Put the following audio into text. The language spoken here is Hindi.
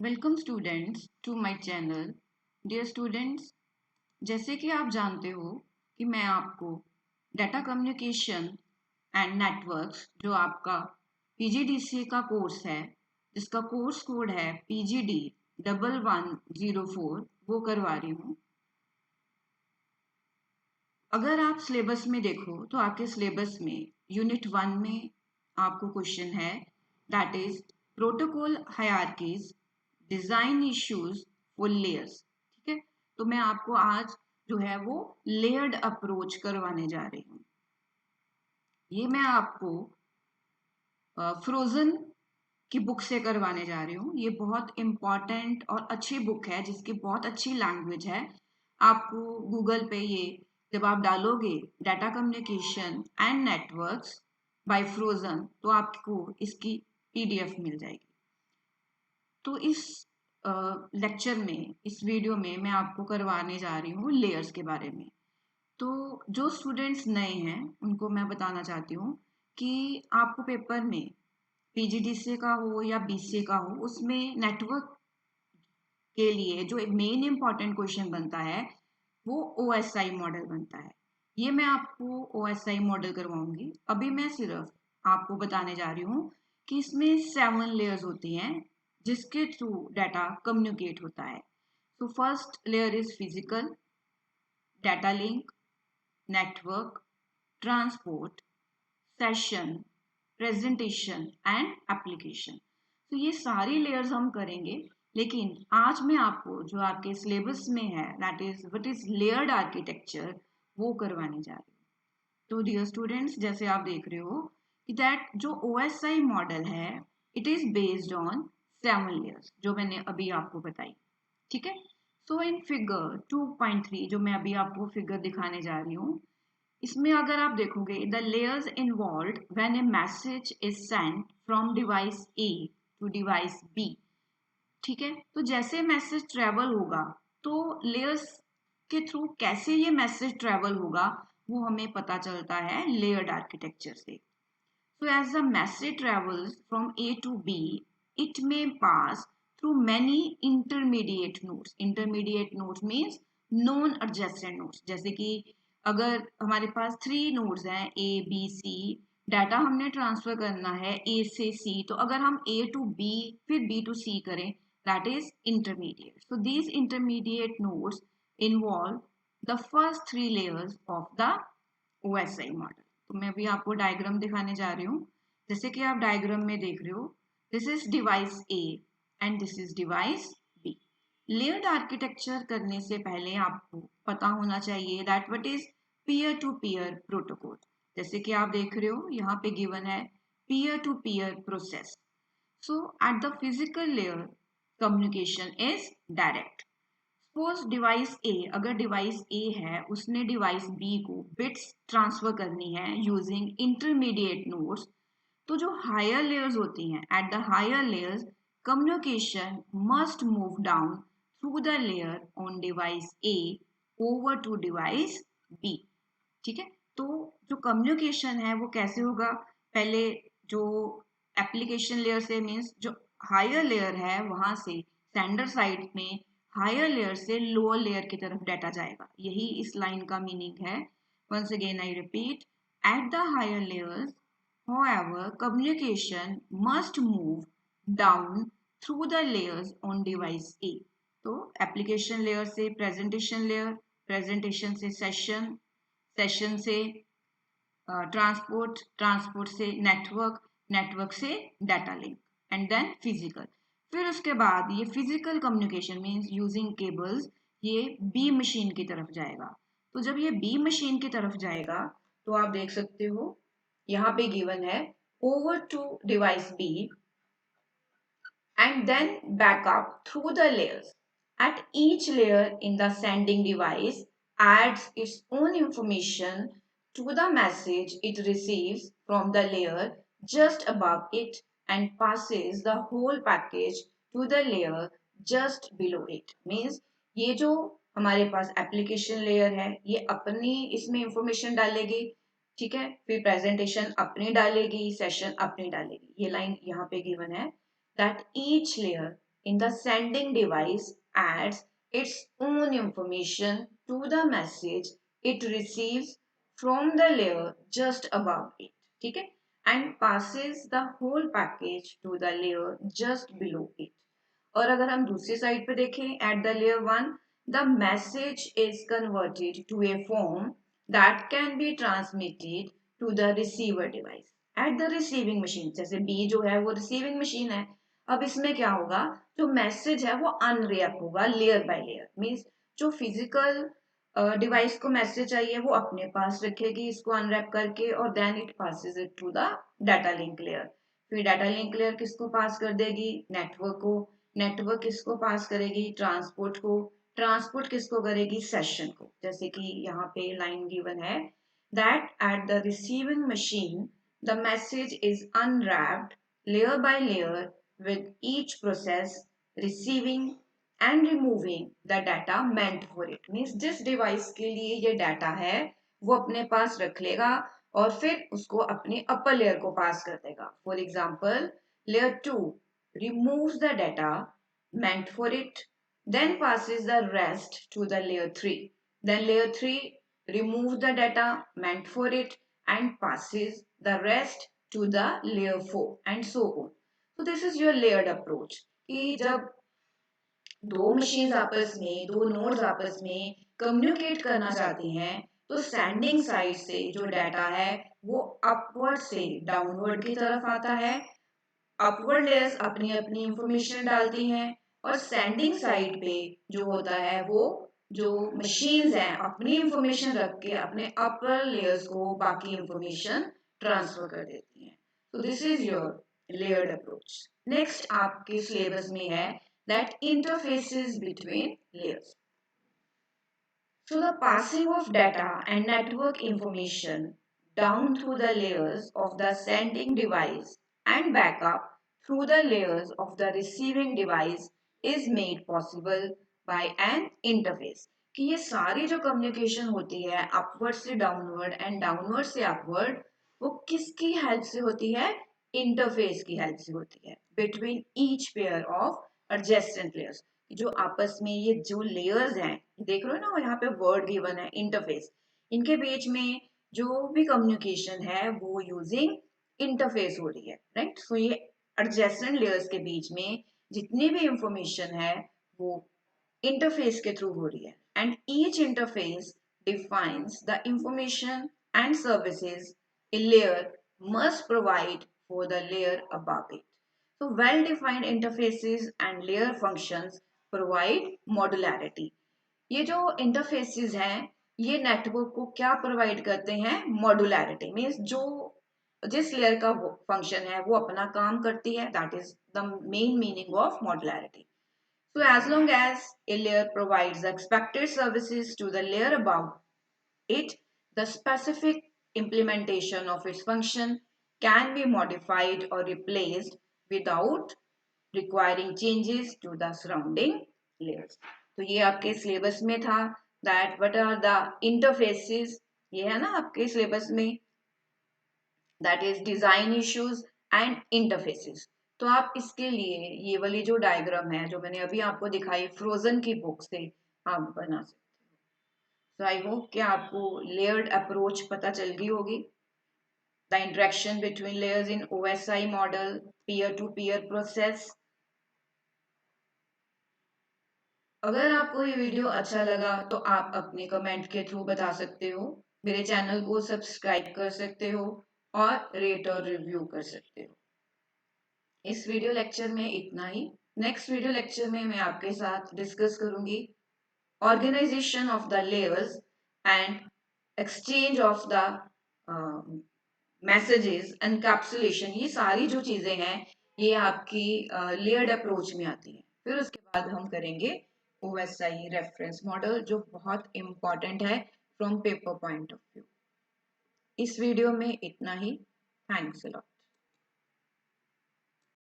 Welcome students to my channel. Dear students, जैसे कि आप जानते हो कि मैं आपको डाटा कम्युनिकेशन एंड नेटवर्क्स जो आपका पीजीडीसीए का कोर्स है, जिसका कोर्स कोड है PGD 1104, वो करवा रही हूँ। अगर आप सिलेबस में देखो तो आपके सिलेबस में यूनिट 1 में आपको क्वेश्चन है, that is protocol hierarchies design issues for layers. ठीक है, तो मैं आपको आज जो है वो लेयर्ड अप्रोच करवाने जा रही हूँ। ये मैं आपको फ्रोजन की बुक से करवाने जा रही हूँ। ये बहुत इंपॉर्टेंट और अच्छी बुक है, जिसकी बहुत अच्छी लैंग्वेज है। आपको गूगल पे ये जब आप डालोगे data communication and networks by Forouzan, तो आपको इसकी PDF मिल जाएगी। तो इस लेक्चर में, इस वीडियो में मैं आपको करवाने जा रही हूँ लेयर्स के बारे में। तो जो स्टूडेंट्स नए हैं उनको मैं बताना चाहती हूँ कि आपको पेपर में PGDCA का हो या BCA का हो, उसमें नेटवर्क के लिए जो मेन इंपॉर्टेंट क्वेश्चन बनता है वो OSI मॉडल बनता है। ये मैं आपको OSI मॉडल करवाऊंगी। अभी मैं सिर्फ आपको बताने जा रही हूँ कि इसमें 7 लेयर्स होती हैं जिसके थ्रू डाटा कम्युनिकेट होता है। तो first layer is physical, data link, network, transport, session, presentation and application. तो ये सारी लेयर्स हम करेंगे, लेकिन आज मैं आपको जो आपके सिलेबस में है, that is what is layered architecture, वो करवाने जा रही हूँ। तो डियर स्टूडेंट्स, जैसे आप देख रहे हो कि दैट जो OSI मॉडल है, it is based on 7 layers जो मैंने अभी आपको बताई। ठीक है, सो इन फिगर 2.3 जो मैं अभी आपको फिगर दिखाने जा रही हूँ, इसमें अगर आप देखोगे the layers involve when a message is sent from device A to device B। ठीक है, तो जैसे मैसेज ट्रेवल होगा, तो लेयर्स के थ्रू कैसे ये मैसेज ट्रेवल होगा वो हमें पता चलता है लेयर्ड आर्किटेक्चर से। So as the message travels from A to B, it may pass through many intermediate nodes. Intermediate nodes means non adjacent nodes. जैसे कि अगर हमारे पास 3 nodes हैं A, B, C, डाटा हमने ट्रांसफर करना है A से C, तो अगर हम A to B फिर B to C करें, that is intermediate. So these intermediate nodes involve the first 3 layers of the OSI model. तो मैं अभी आपको डायग्राम दिखाने जा रही हूँ। जैसे कि आप डायग्राम में देख रहे हो, this is device A and this is device B। Layered architecture करने से पहले आपको पता होना चाहिए that what is peer to peer protocol. जैसे कि आप देख रहे हो यहाँ पे गिवन है peer to peer process. So at the physical layer communication is direct. Suppose device A, अगर डिवाइस ए है, उसने डिवाइस बी को बिट्स ट्रांसफर करनी है यूजिंग इंटरमीडिएट नोड्स, तो जो हायर लेयर्स होती हैं, at the higher layers communication must move down through the layer on device A over to device B. ठीक है, तो जो कम्युनिकेशन है वो कैसे होगा, पहले जो एप्लीकेशन लेयर से, मीन्स जो हायर लेयर है वहां से सेंडर साइड में हायर लेयर से लोअर लेयर की तरफ डाटा जाएगा। यही इस लाइन का मीनिंग है। Once again I repeat, at the higher layers however communication must move down through the layers on device A। तो एप्लीकेशन लेयर से प्रेजेंटेशन लेयर, प्रेजेंटेशन से सेशन, सेशन से ट्रांसपोर्ट, ट्रांसपोर्ट से नेटवर्क, नेटवर्क से data link and then physical. फिर उसके बाद ये physical communication means using cables, ये बी मशीन की तरफ जाएगा। तो जब ये बी मशीन की तरफ जाएगा, तो आप देख सकते हो यहाँ पे गिवन है over to device B and then back up through the layers. At each layer in the sending device adds its own information to the message it receives from the layer just above it and passes the whole package to the layer just below it. Means ये जो हमारे पास एप्लीकेशन लेयर है, ये अपनी इसमें इंफॉर्मेशन डालेगी। ठीक है, फिर प्रेजेंटेशन अपनी डालेगी, सेशन अपनी डालेगी। ये लाइन यहाँ पे गिवन है that each layer in the sending device adds its own information to the message it receives from the layer just above it. ठीक है, and passes the whole package to the layer just below it. और अगर हम दूसरी साइड पे देखें at the layer 1, the message is converted to a form that can be transmitted to the receiver device at the receiving machine. जैसे B जो है वो receiving machine है. अब इसमें क्या होगा, जो मैसेज है वो अनरैप होगा लेयर बाय लेयर. मीन्स जो फिजिकल डिवाइस को मैसेज चाहिए वो अपने पास रखेगी इसको अनरैप करके, और then it passes it to the data link layer. फिर डाटा लिंक लेयर किसको पास कर देगी, नेटवर्क को. नेटवर्क किसको पास करेगी, ट्रांसपोर्ट को. ट्रांसपोर्ट किसको करेगी, सेशन को. जैसे कि यहाँ पे लाइन गिवन है that at the receiving machine the message is unwrapped layer by layer with each process receiving and removing the data meant for it. Means जिस डिवाइस के लिए ये डाटा है वो अपने पास रख लेगा और फिर उसको अपने अपर लेयर को पास कर देगा. For example layer 2 removes the data meant for it, then passes the rest to the layer 3. Then layer 3 removes the data meant for it and passes the rest to the layer 4 and so on. So this is your layered approach. कि जब दो मशीन्स आपस में, दो नोड्स आपस में कम्युनिकेट करना चाहती हैं तो सेंडिंग साइड से जो डाटा है वो अपवर्ड से डाउनवर्ड की तरफ आता है. अपवर्ड लेयर्स अपनी अपनी इंफॉर्मेशन डालती हैं और सेंडिंग साइड पे जो होता है वो जो मशीन्स हैं अपनी इंफॉर्मेशन रख के अपने अपर लेयर्स को बाकी इंफॉर्मेशन ट्रांसफर कर देती हैं. तो this is your layered approach. Next आपके सिलेबस में है that interfaces between layers. So the passing of data and network information down through the layers of the sending device and backup through the layers of the receiving device is made possible by an interface. कि ये सारी जो कम्युनिकेशन होती है अपवर्ड से डाउनवर्ड एंड डाउनवर्ड से अपवर्ड वो किसकी हेल्प से होती है, इंटरफेस की हेल्प से होती है between each pair of adjacent layers. जो आपस में ये जो लेयर्स हैं देख रहे हो ना यहाँ पे वर्ड गिवन है इंटरफेस, इनके बीच में जो भी कम्युनिकेशन है वो यूजिंग इंटरफेस हो रही है, राइट. सो ये एडजेसेंट लेयर्स के बीच में जितनी भी इंफॉर्मेशन है वो इंटरफेस के थ्रू हो रही है and each interface defines the information and services a layer must provide for the layer above it. So well-defined interfaces and layer functions provide modularity. ये जो interfaces हैं ये नेटवर्क को क्या प्रोवाइड करते हैं, मॉड्युलैरिटी. मीन्स जो जिस लेयर का फंक्शन है वो अपना काम करती है, that is the main meaning of modularity. So as long as a layer provides the expected services to the layer above it, the specific implementation of its function can be modified or replaced without requiring changes to the surrounding layers. तो ये आपके सिलेबस में था that what are the interfaces, ये है ना आपके सिलेबस में, that is design issues and interfaces. तो आप इसके लिए ये वाली जो डायग्राम है जो मैंने अभी आपको दिखाई फ्रोजन की बुक से आप बना सकते. So I hope कि आपको layered approach पता चल गई होगी. The interaction between layers in OSI model, peer-to-peer process. अगर आपको ये वीडियो अच्छा लगा तो आप अपने कमेंट के थ्रू बता सकते हो, मेरे चैनल को सब्सक्राइब कर सकते हो और रेट और रिव्यू कर सकते हो. इस वीडियो लेक्चर में इतना ही. नेक्स्ट वीडियो लेक्चर में मैं आपके साथ डिस्कस करूंगी organization of the layers and exchange of the messages, encapsulation. ये सारी जो चीजें हैं ये आपकी layered approach में आती हैं. फिर उसके बाद हम करेंगे OSI reference model जो बहुत important है from paper point of view. इस वीडियो में इतना ही. Thanks a lot.